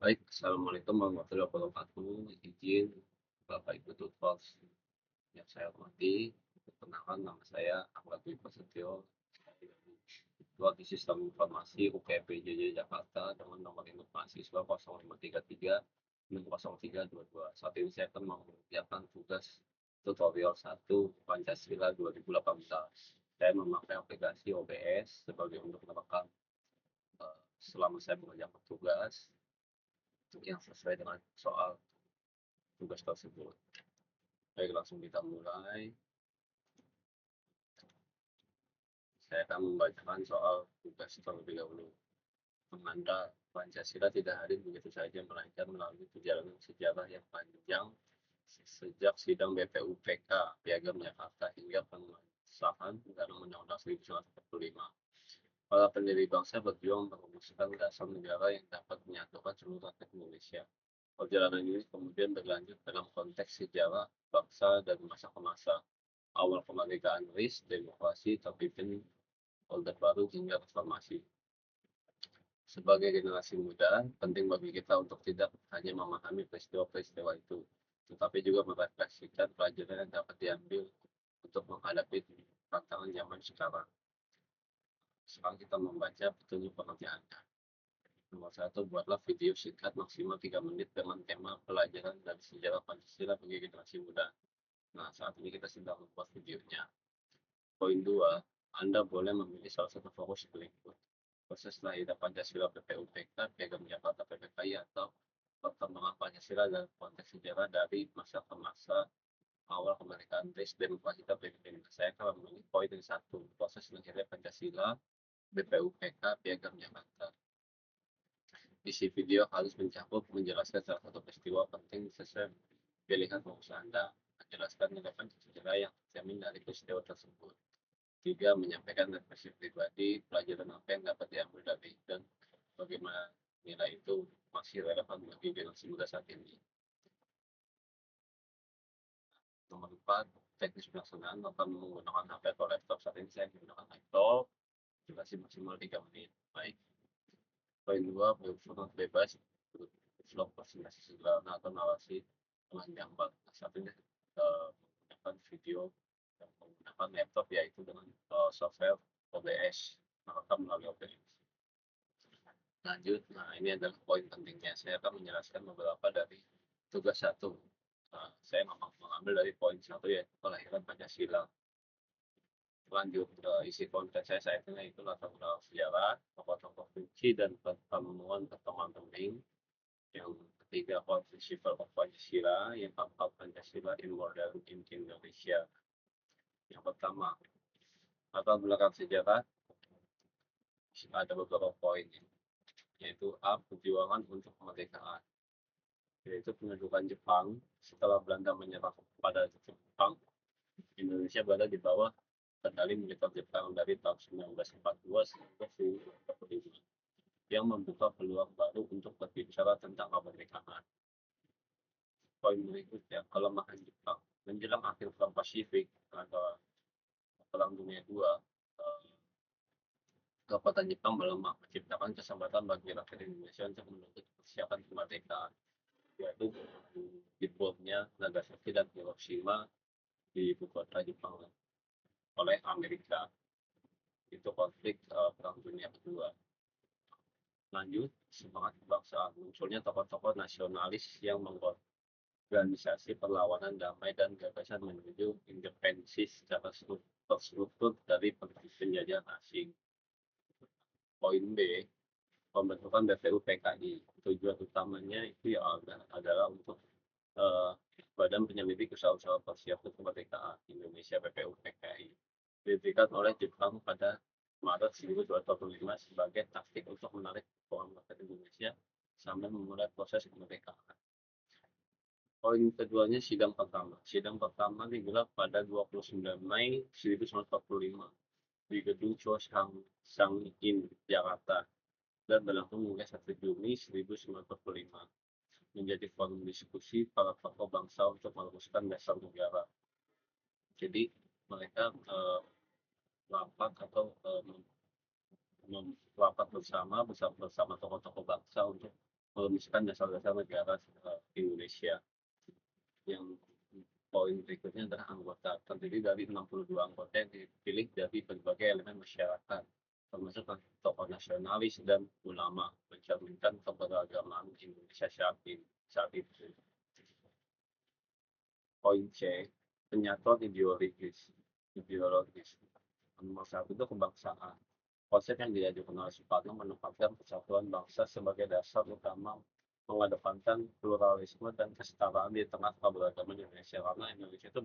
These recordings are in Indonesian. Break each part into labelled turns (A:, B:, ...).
A: Baik, assalamualaikum warahmatullahi wabarakatuh. Izin Bapak Ibu Tutor yang saya hormati, perkenalkan nama saya Ahmad Dwi Prasetyo, saya dari Ketua di Sistem Informasi UKP JJ Jakarta dengan nomor induk mahasiswa 0533 Saat ini saya akan mengerjakan tugas tutorial 1 Pancasila 2018. Saya memakai aplikasi OBS sebagai untuk merekam selama saya mengerjakan tugas yang sesuai dengan soal tugas tersebut. Baik, langsung kita mulai. Saya akan membacakan soal tugas terlebih dahulu. Menanda Pancasila tidak hadir begitu saja, melainkan melalui perjalanan sejarah yang panjang sejak sidang BPUPK Piagam Jakarta hingga pengesahan dalam Undang-Undang 1945. Para pendiri bangsa berjuang merumuskan dasar negara yang dapat menyatukan seluruh rakyat Indonesia. Perjalanan ini kemudian berlanjut dalam konteks sejarah bangsa dari masa ke masa. Awal kemerdekaan RIS, demokrasi terpimpin Orde Baru hingga reformasi. Sebagai generasi muda, penting bagi kita untuk tidak hanya memahami peristiwa-peristiwa itu, tetapi juga merefleksikan pelajaran yang dapat diambil untuk menghadapi tantangan zaman sekarang. Sekarang kita membaca petunjuk pengerjaannya. Nomor 1, buatlah video singkat maksimal 3 menit dengan tema pelajaran dan sejarah Pancasila bagi generasi muda. Nah, saat ini kita sedang membuat videonya. Poin 2, Anda boleh memilih salah satu fokus berikut: proses lahirnya Pancasila PPUPK, Piagam Jakarta PPKI, atau perkembangan Pancasila dalam konteks sejarah dari masa ke masa awal kemerdekaan RIS demokrasi terpimpin. Saya akan memilih poin yang 1, proses lahirnya Pancasila BPUPK Piagam Jakarta. Isi video harus mencakup menjelaskan salah satu peristiwa penting sesuai pilihan fokus Anda, menjelaskan relevan sejarah yang tercermin dari peristiwa tersebut. 3, menyampaikan refleksi pribadi, pelajaran apa yang dapat diambil dari dan bagaimana nilai itu masih relevan bagi generasi muda saat ini. Nomor 4, teknis pelaksanaan akan menggunakan HP atau laptop. Saat ini saya menggunakan laptop, durasi maksimal 3 menit. Baik. Poin 2, berformat bebas, vlog presentasi sederhana atau narasi dengan gambar. Saat ini menggunakan video dan menggunakan laptop, yaitu dengan software OBS, merekam melalui OBS. Lanjut, nah ini adalah poin pentingnya. Saya akan menjelaskan beberapa dari tugas 1. Saya mengambil dari poin 1, yaitu kelahiran Pancasila. Lanjut ke isi konten saya saat ini, itu latar belakang sejarah, tokoh-tokoh kunci dan pertemuan pertemuan penting. Yang ketiga, principle of Pancasila. Yang keempat, Pancasila in modern Indonesia. Yang pertama, latar belakang sejarah, ada beberapa poin, yaitu A, perjuangan untuk kemerdekaan, yaitu pendudukan Jepang. Setelah Belanda menyerah kepada Jepang, Indonesia berada di bawah kendali militer Jepang dari tahun 1942 sampai 1945, yang membuka peluang baru untuk berbicara tentang kemerdekaan. Poin berikutnya, kelemahan Jepang. Menjelang akhir Perang Pasifik atau Perang Dunia II, kekuatan Jepang melemah, menciptakan kesempatan bagi rakyat Indonesia untuk menuntut persiapan kemerdekaan, yaitu dibuatnya Nagasaki dan Hiroshima di ibu kota Jepang oleh Amerika. Itu konflik Perang Dunia Kedua. Lanjut, semangat kebangsaan. Munculnya tokoh-tokoh nasionalis yang mengorganisasi perlawanan damai dan gagasan menuju independensi secara terstruktur dari penjajahan asing. Poin B, pembentukan BPUPKI. Tujuan utamanya itu ya adalah untuk uh, Badan Penyelidik Usaha-usaha Persiapan Kemerdekaan Indonesia BPUPKI, didirikan oleh Jepang pada Maret 1945 sebagai taktik untuk menarik keuangan rakyat Indonesia sambil memulai proses kemerdekaan. Poin keduanya, sidang pertama. Sidang pertama digelar pada 29 Mei 1945 di Gedung Cho Sang In, Jakarta, dan berlangsung hingga 1 Juni 1945, menjadi forum diskusi para tokoh bangsa untuk merumuskan dasar negara. Jadi mereka rapat atau rapat bersama tokoh-tokoh bangsa untuk kalau misalkan dasar-dasar negara Indonesia. Yang poin berikutnya adalah anggota, terdiri dari 62 anggota yang dipilih dari berbagai elemen masyarakat, termasuk tokoh nasionalis dan ulama, mencerminkan keberagaman Indonesia saat itu. Poin C, penyatuan ideologis. Nomor satu itu kebangsaan. Konsep yang diajukan oleh Soekarno menempatkan persatuan bangsa sebagai dasar utama, mengedepankan pluralisme dan kesetaraan di tengah keberagaman Indonesia. Karena Indonesia itu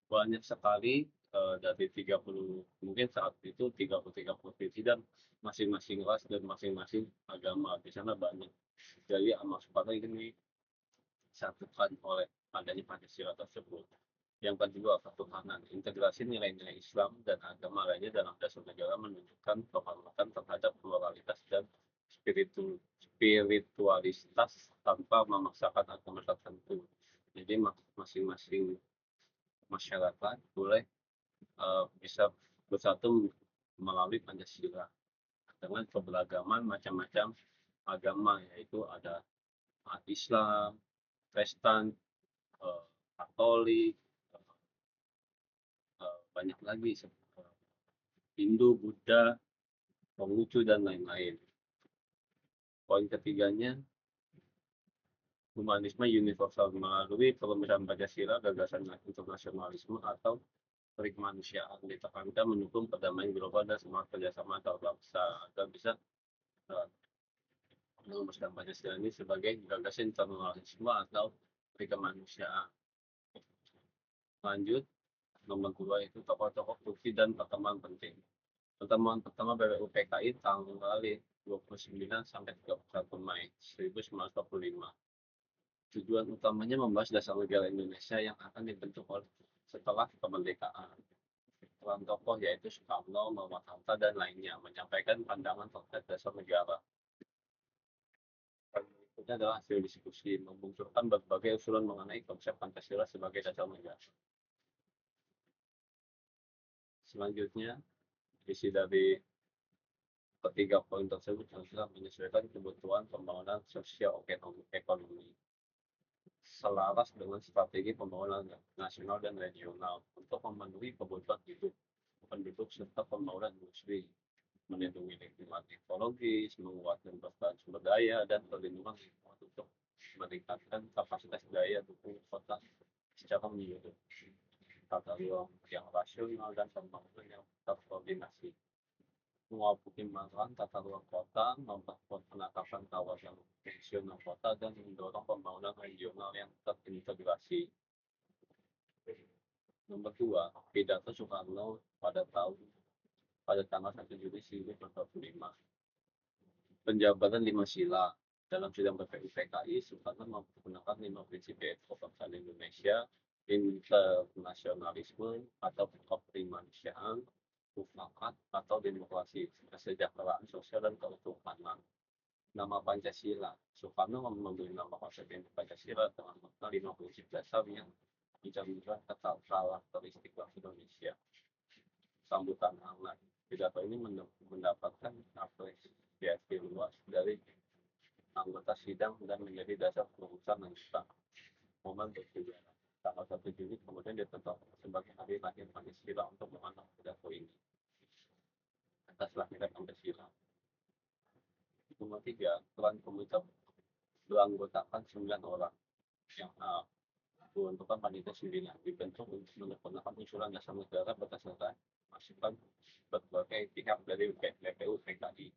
A: banyak sekali, dari 30, mungkin saat itu 33 provinsi, dan masing-masing ras dan masing-masing agama di sana banyak. Jadi sama Soekarno ini disatukan oleh adanya Pancasila tersebut. Yang kedua, ketuhanan. Integrasi nilai-nilai Islam dan agama lainnya dalam dasar negara menunjukkan penghormatan terhadap pluralitas dan spiritualitas tanpa memaksakan agama tertentu. Jadi masing-masing masyarakat boleh bisa bersatu melalui Pancasila dengan keberagaman macam-macam agama, yaitu ada Islam, Kristen, Katolik, banyak lagi Hindu, Buddha, Konghucu, dan lain-lain. Poin ketiganya, humanisme universal. Melalui pemikiran Pancasila, gagasan internasionalisme atau kemanusiaan ditekankan mendukung perdamaian global dan semangat kerjasama antar bangsa agar bisa merumuskan Pancasila ini sebagai gagasan internasionalisme atau kemanusiaan. Lanjut, nomor 2 itu tokoh-tokoh bukti dan pertemuan penting. Pertemuan pertama BPUPKI tanggal 29 sampai 31 Mai 1945. Tujuan utamanya membahas dasar negara Indonesia yang akan dibentuk setelah kemerdekaan. Peran tokoh yaitu Soekarno, Muhammad Hatta, dan lainnya menyampaikan pandangan terkait dasar negara. Berikutnya adalah hasil diskusi, memunculkan berbagai usulan mengenai konsep Pancasila sebagai dasar negara. Selanjutnya, isi dari ketiga poin tersebut adalah menyesuaikan kebutuhan pembangunan sosial ekonomi selaras dengan strategi pembangunan nasional dan regional untuk memenuhi kebutuhan hidup penduduk serta pembangunan industri, melindungi lingkungan ekologis, menguatkan berbagai sumber daya, dan perlindungan lingkungan untuk meningkatkan kapasitas daya dukung kota secara menyeluruh, tata ruang yang rasional, dan pembangunan yang terkoordinasi. Mengoptimalkan tata ruang kota, memperkuat penatapan kawasan fungsional kota, dan mendorong pembangunan regional yang terintegrasi. Nomor 2, pidato Soekarno pada tanggal 1 Juli 1945. Penjabaran 5 sila. Dalam sidang BPUPKI, Soekarno menggunakan 5 prinsip, yaitu kebangsaan Indonesia, internasionalisme atau kemanusiaan, mufakat atau demokrasi, kesejahteraan sosial, dan ketuhanan. Nama Pancasila. Soekarno memberi nama konsep Pancasila dengan makna 5 prinsip dasar yang mencerminkan karakteristik bangsa Indonesia. Sambutan hangat. Pidato ini mendapatkan apresiasi luas dari anggota sidang dan menjadi dasar perumusan tentang momen bersejarah. Tanggal 1 Juni kemudian ditetapkan sebagai hari lahir Pancasila untuk mengenang pidato ini. Atas lahirnya Pancasila. Nomor 3, peran komite beranggotakan 9 orang yang dibentukkan panitia 9 dibentuk untuk menyempurnakan usulan dasar negara berdasarkan masukan berbagai pihak dari BPUPKI.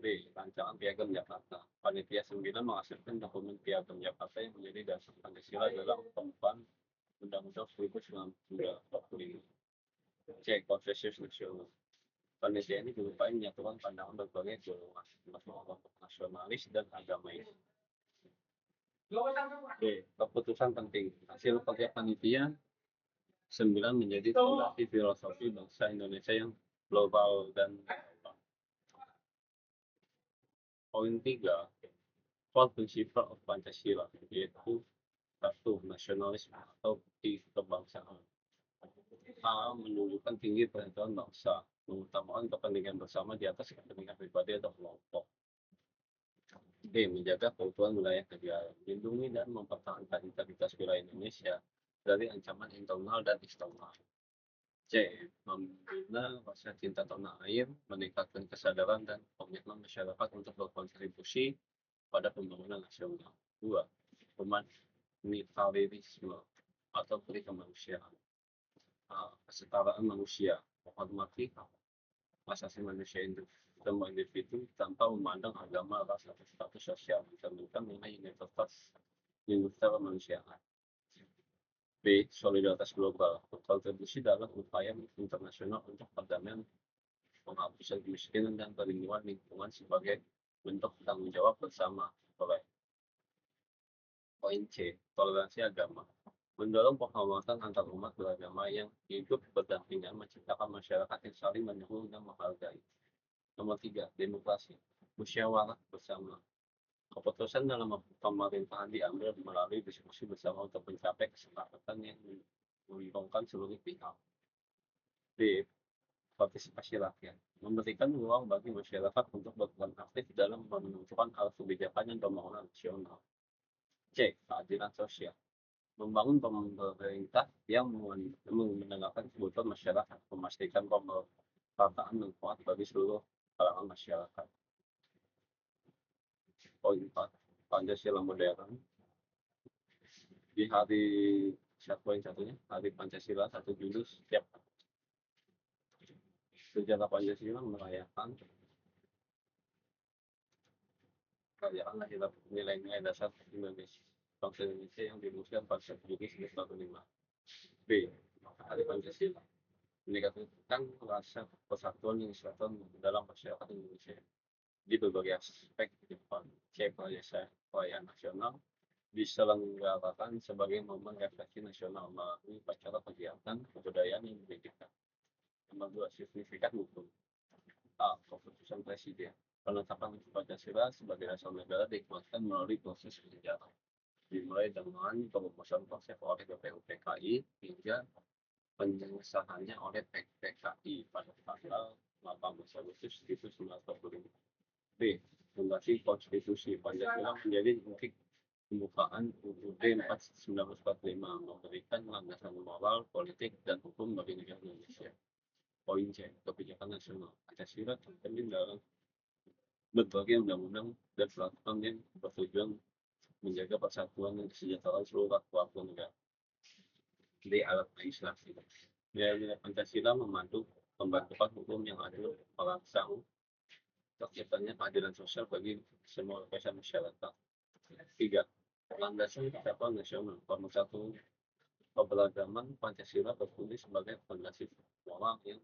A: B. Rancangan Piagam Jakarta. Panitia 9 menghasilkan dokumen Piagam Jakarta yang menjadi dasar Pancasila dalam pengupahan Undang-Undang 1945. C. Konsensus Nasional. Panitia ini berupaya menyatukan pandangan berbagai golongan, termasuk kelompok nasionalis dan agamais. B. Keputusan penting. Hasil kerja panitia 9 menjadi fondasi filosofi bangsa Indonesia yang global dan global. Poin 3, core principle of Pancasila, yaitu 1. Nasionalisme atau bukti kebangsaan. A. Menunjukkan tinggi persatuan bangsa, mengutamakan kepentingan bersama di atas kepentingan pribadi atau kelompok. B. B. Menjaga keutuhan wilayah negara, melindungi dan mempertahankan integritas wilayah Indonesia dari ancaman internal dan eksternal. C. Membina rasa cinta tanah air, meningkatkan kesadaran dan komitmen masyarakat untuk berkontribusi pada pembangunan nasional. 2. Humanitarisme atau peri kemanusiaan. Kesetaraan manusia, menghormati hak asasi manusia semua individu tanpa memandang agama, ras, atau status sosial, mencerminkan nilai universal kemanusiaan. B. Solidaritas global, berkontribusi dalam upaya internasional untuk perdamaian, penghapusan kemiskinan, dan perlindungan lingkungan sebagai bentuk tanggung jawab bersama. Poin C. Toleransi agama, mendorong penghormatan antar umat beragama yang hidup berdampingan, menciptakan masyarakat yang saling mendukung dan menghargai. Nomor 3. Demokrasi, musyawarah bersama, keputusan dalam pemerintahan diambil melalui diskusi bersama untuk mencapai kesepakatan yang menguntungkan seluruh pihak. D. Partisipasi rakyat, memberikan ruang bagi masyarakat untuk berperan aktif dalam menentukan arah kebijakan dan pembangunan nasional. C. Keadilan sosial, membangun pemerintah yang mendengarkan kebutuhan masyarakat, memastikan pemerataan yang kuat bagi seluruh kalangan masyarakat. Poin 4. Pancasila modern. Di hari poin satunya, hari Pancasila 1 Juli setiap sejarah Pancasila merayakan lahir nilai-nilai dasar Indonesia, bangsa Indonesia yang dirumuskan pada 1 Juli 1945. B. Hari Pancasila meningkatkan rasa persatuan yang disatukan dalam masyarakat Indonesia di berbagai aspek kehidupan. C. Perayaan nasional diselenggarakan sebagai momen refleksi nasional melalui upacara kegiatan kebudayaan yang berbeda. Nomor 2. Signifikan hukum. A. Keputusan Presiden, penetapan Pancasila sebagai dasar negara dikuatkan melalui proses sejarah, dimulai dengan perumusan konsep oleh BPUPKI hingga pengesahannya oleh PKI pada tanggal 18 Agustus 1945. B. Fondasi Konstitusi, Pancasila menjadi titik pembukaan UUD 1945, memberikan landasan moral, politik, dan hukum bagi negara Indonesia. Poin C. Kebijakan nasional, Pancasila tercermin dalam berbagai undang-undang dan peraturan yang bertujuan menjaga persatuan dan kesejahteraan seluruh warga negara. D. Alat legislasi, nilai-nilai Pancasila membantu pembentukan hukum yang adil, merangsang terciptanya keadilan sosial bagi semua lapisan masyarakat. 3. Landasan kesatuan nasional. Nomor 1. Keberagaman Pancasila berfungsi sebagai fondasi moral yang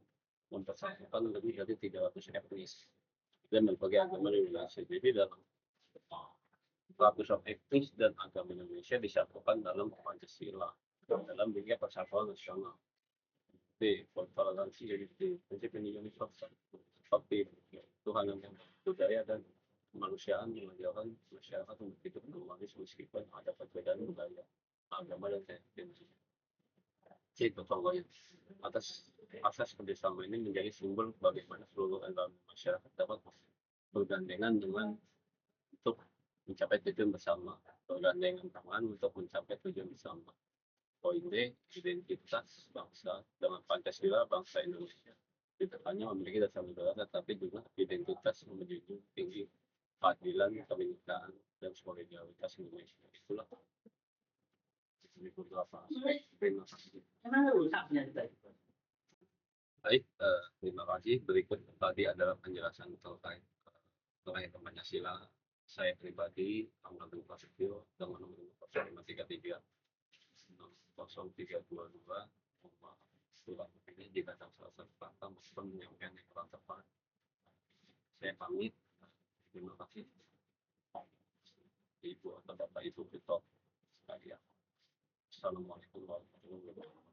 A: mempersatukan lebih dari 300 etnis dan berbagai agama di Indonesia. Jadi dalam ratusan etnis dan agama Indonesia disatukan dalam Pancasila dalam bingkai persatuan nasional. B. Toleransi, jadi prinsip universal seperti Tuhan yang budaya dan kemanusiaan yang mengajarkan masyarakat untuk hidup harmonis meskipun ada perbedaan budaya, agama, dan etnis. C. Gotong royong, atas asas kerjasama ini menjadi simbol bagaimana seluruh elemen masyarakat dapat bergandengan untuk mencapai tujuan bersama, bergandengan tangan untuk mencapai tujuan bersama. Poin D. Identitas bangsa, dengan Pancasila bangsa Indonesia tidak hanya memiliki dasar negara tetapi juga identitas menjunjung tinggi keadilan, kebinekaan, dan solidaritas Indonesia. Itulah beberapa aspek. Terima kasih. Baik, terima kasih. Berikut tadi adalah penjelasan terkait Pancasila. Saya pribadi, Ahmad Prasetyo, dengan nomor 0533 0322, surat ini jika ada salah kata maupun menyampaikan yang kurang tepat, saya pamit. Terima kasih Ibu atau Bapak Ibu kita sekalian. Assalamualaikum warahmatullahi wabarakatuh.